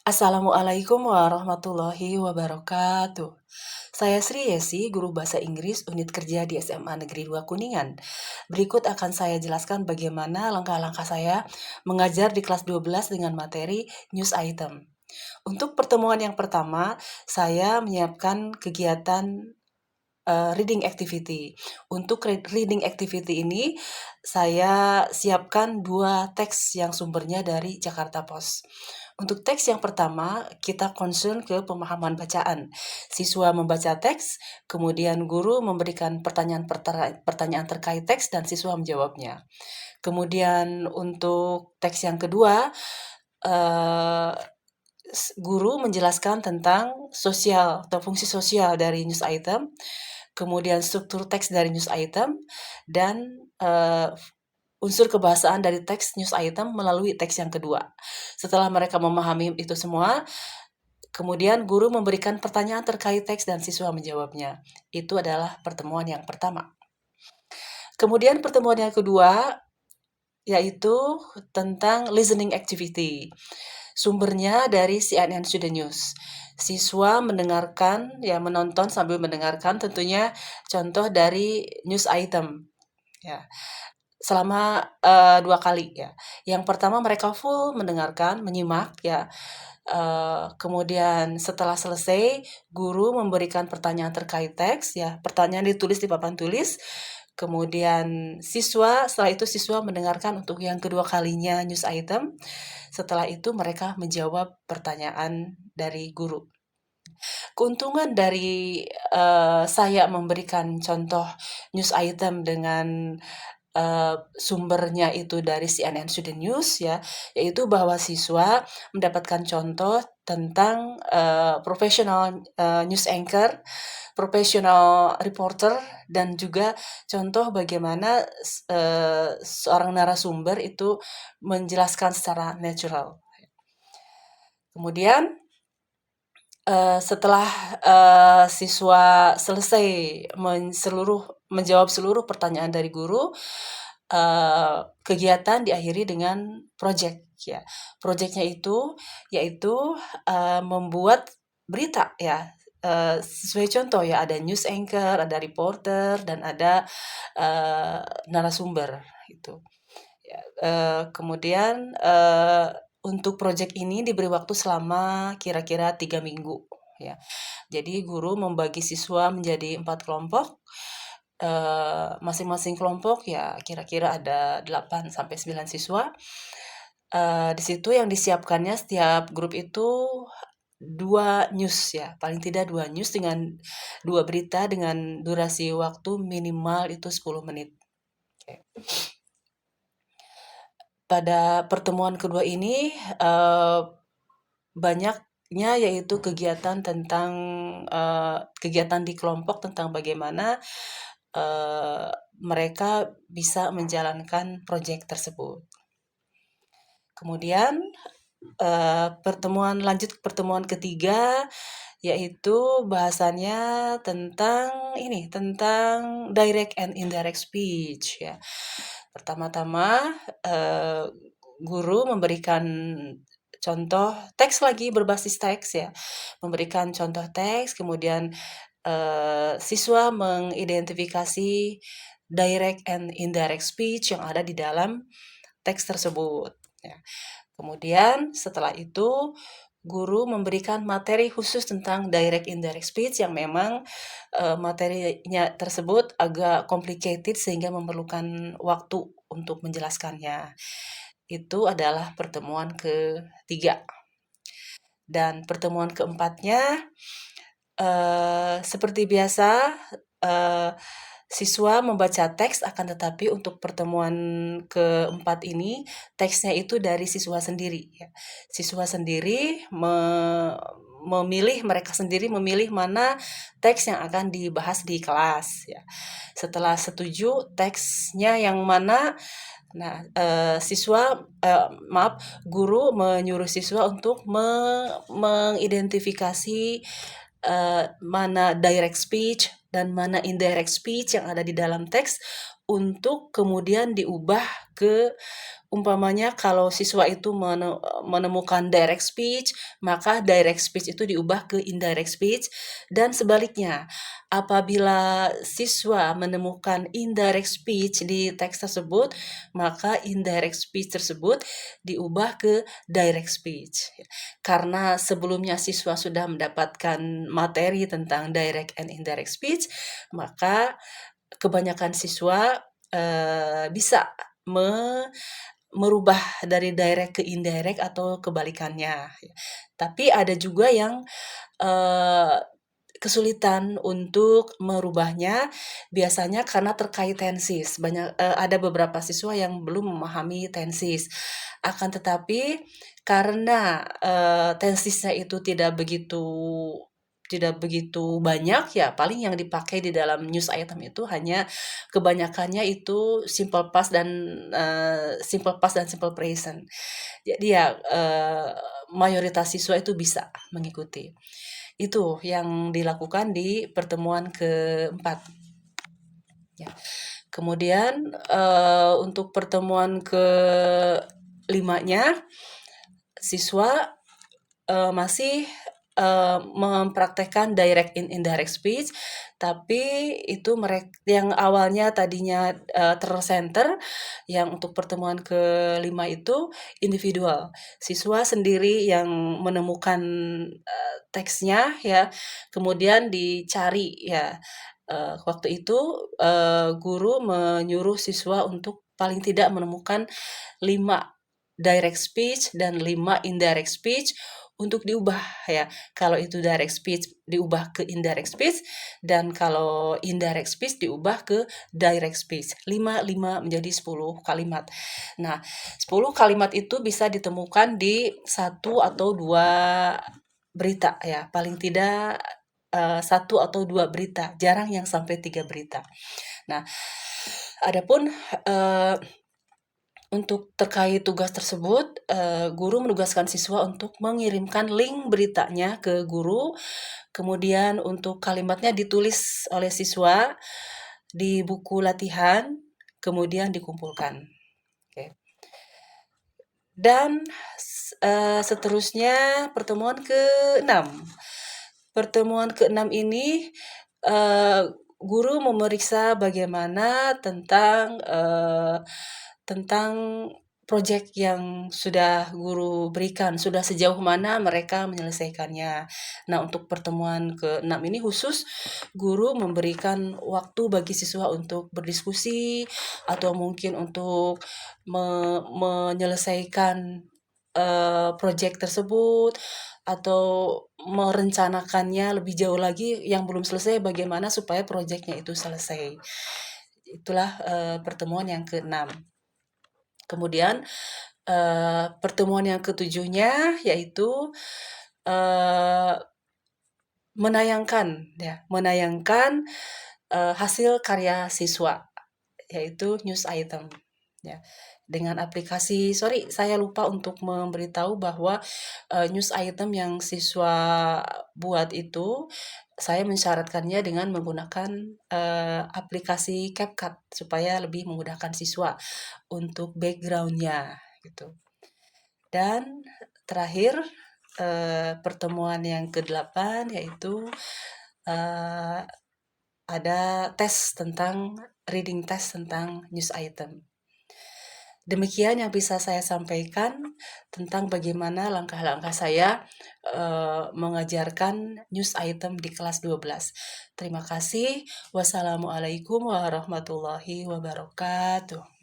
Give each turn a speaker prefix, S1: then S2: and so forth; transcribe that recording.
S1: Assalamualaikum warahmatullahi wabarakatuh. Saya Sri Yesi, guru bahasa Inggris unit kerja di SMA Negeri 2 Kuningan. Berikut akan saya jelaskan bagaimana langkah-langkah saya mengajar di kelas 12 dengan materi news item. Untuk pertemuan yang pertama, saya menyiapkan kegiatan reading activity. Untuk reading activity ini, saya siapkan 2 teks yang sumbernya dari Jakarta Post. Untuk teks yang pertama, kita concern ke pemahaman bacaan. Siswa membaca teks, kemudian guru memberikan pertanyaan terkait teks dan siswa menjawabnya. Kemudian untuk teks yang kedua, guru menjelaskan tentang sosial atau fungsi sosial dari news item, kemudian struktur teks dari news item, dan unsur kebahasaan dari teks news item melalui teks yang kedua. Setelah mereka memahami itu semua, kemudian guru memberikan pertanyaan terkait teks dan siswa menjawabnya. Itu adalah pertemuan yang pertama. Kemudian pertemuan yang kedua yaitu tentang listening activity. Sumbernya dari CNN Student News. Siswa menonton sambil mendengarkan tentunya contoh dari news item. Ya, selama 2 kali ya. Yang pertama mereka full mendengarkan, menyimak ya. Kemudian setelah selesai, guru memberikan pertanyaan terkait teks ya. Pertanyaan ditulis di papan tulis. Kemudian setelah itu siswa mendengarkan untuk yang kedua kalinya news item. Setelah itu mereka menjawab pertanyaan dari guru. Keuntungan dari saya memberikan contoh news item dengan sumbernya itu dari CNN Student News ya, yaitu bahwa siswa mendapatkan contoh tentang profesional news anchor, profesional reporter, dan juga contoh bagaimana seorang narasumber itu menjelaskan secara natural. Kemudian setelah siswa selesai menjawab seluruh pertanyaan dari guru, kegiatan diakhiri dengan project ya. Projectnya itu yaitu membuat berita ya. Sesuai contoh ya, ada news anchor, ada reporter, dan ada narasumber itu. Ya, kemudian untuk proyek ini diberi waktu selama kira-kira 3 minggu ya. Jadi guru membagi siswa menjadi 4 kelompok. Masing-masing kelompok ya kira-kira ada 8 sampai 9 siswa. Di situ yang disiapkannya setiap grup itu 2 news ya, paling tidak 2 news dengan 2 berita dengan durasi waktu minimal itu 10 menit. Oke. Pada pertemuan kedua ini banyaknya yaitu kegiatan di kelompok tentang bagaimana mereka bisa menjalankan proyek tersebut. Kemudian pertemuan ketiga yaitu bahasannya tentang direct and indirect speech ya. Pertama-tama guru memberikan contoh teks lagi berbasis teks ya. Memberikan contoh teks, kemudian siswa mengidentifikasi direct and indirect speech yang ada di dalam teks tersebut ya. Kemudian setelah itu guru memberikan materi khusus tentang direct indirect speech yang memang materinya tersebut agak complicated sehingga memerlukan waktu untuk menjelaskannya. Itu adalah pertemuan ketiga. Dan pertemuan keempatnya seperti biasa siswa membaca teks, akan tetapi untuk pertemuan keempat ini teksnya itu dari siswa sendiri ya. Siswa sendiri mereka sendiri memilih mana teks yang akan dibahas di kelas ya. Setelah setuju teksnya yang mana, guru menyuruh siswa untuk mengidentifikasi mana direct speech dan mana indirect speech yang ada di dalam teks untuk kemudian diubah ke umpamanya kalau siswa itu menemukan direct speech, maka direct speech itu diubah ke indirect speech dan sebaliknya. Apabila siswa menemukan indirect speech di teks tersebut, maka indirect speech tersebut diubah ke direct speech. Karena sebelumnya siswa sudah mendapatkan materi tentang direct and indirect speech, maka kebanyakan siswa bisa merubah dari direct ke indirect atau kebalikannya. Tapi ada juga yang kesulitan untuk merubahnya, biasanya karena terkait tensis. Ada beberapa siswa yang belum memahami tensis. Akan tetapi karena tensisnya itu tidak begitu banyak, ya paling yang dipakai di dalam news item itu hanya kebanyakannya itu simple past dan simple present. Jadi ya mayoritas siswa itu bisa mengikuti. Itu yang dilakukan di pertemuan keempat. Ya. Kemudian untuk pertemuan kelimanya, siswa masih mempraktekkan direct and indirect speech, tapi itu yang awalnya tadinya tercenter, yang untuk pertemuan kelima itu individual. Siswa sendiri yang menemukan teksnya ya, kemudian dicari ya. Waktu itu guru menyuruh siswa untuk paling tidak menemukan 5 direct speech dan 5 indirect speech untuk diubah ya. Kalau itu direct speech diubah ke indirect speech dan kalau indirect speech diubah ke direct speech. 5 menjadi 10 kalimat. Nah, 10 kalimat itu bisa ditemukan di 1 atau 2 berita ya. Paling tidak 1 atau 2 berita, jarang yang sampai 3 berita. Nah, adapun untuk terkait tugas tersebut, guru menugaskan siswa untuk mengirimkan link beritanya ke guru, kemudian untuk kalimatnya ditulis oleh siswa di buku latihan, kemudian dikumpulkan. Oke. Dan seterusnya pertemuan ke-6. Pertemuan ke-6 ini guru memeriksa bagaimana tentang proyek yang sudah guru berikan, sudah sejauh mana mereka menyelesaikannya. Nah, untuk pertemuan ke-6 ini khusus guru memberikan waktu bagi siswa untuk berdiskusi atau mungkin untuk menyelesaikan proyek tersebut atau merencanakannya lebih jauh lagi yang belum selesai bagaimana supaya proyeknya itu selesai. Itulah pertemuan yang ke-6. Kemudian pertemuan yang ke-7-nya yaitu menayangkan hasil karya siswa, yaitu news item ya. Dengan aplikasi, saya lupa untuk memberitahu bahwa news item yang siswa buat itu saya mensyaratkannya dengan menggunakan aplikasi CapCut supaya lebih memudahkan siswa untuk background-nya gitu. Dan terakhir pertemuan yang ke-8 yaitu ada reading test tentang news item. Demikian yang bisa saya sampaikan tentang bagaimana langkah-langkah saya mengajarkan news item di kelas 12. Terima kasih. Wassalamualaikum warahmatullahi wabarakatuh.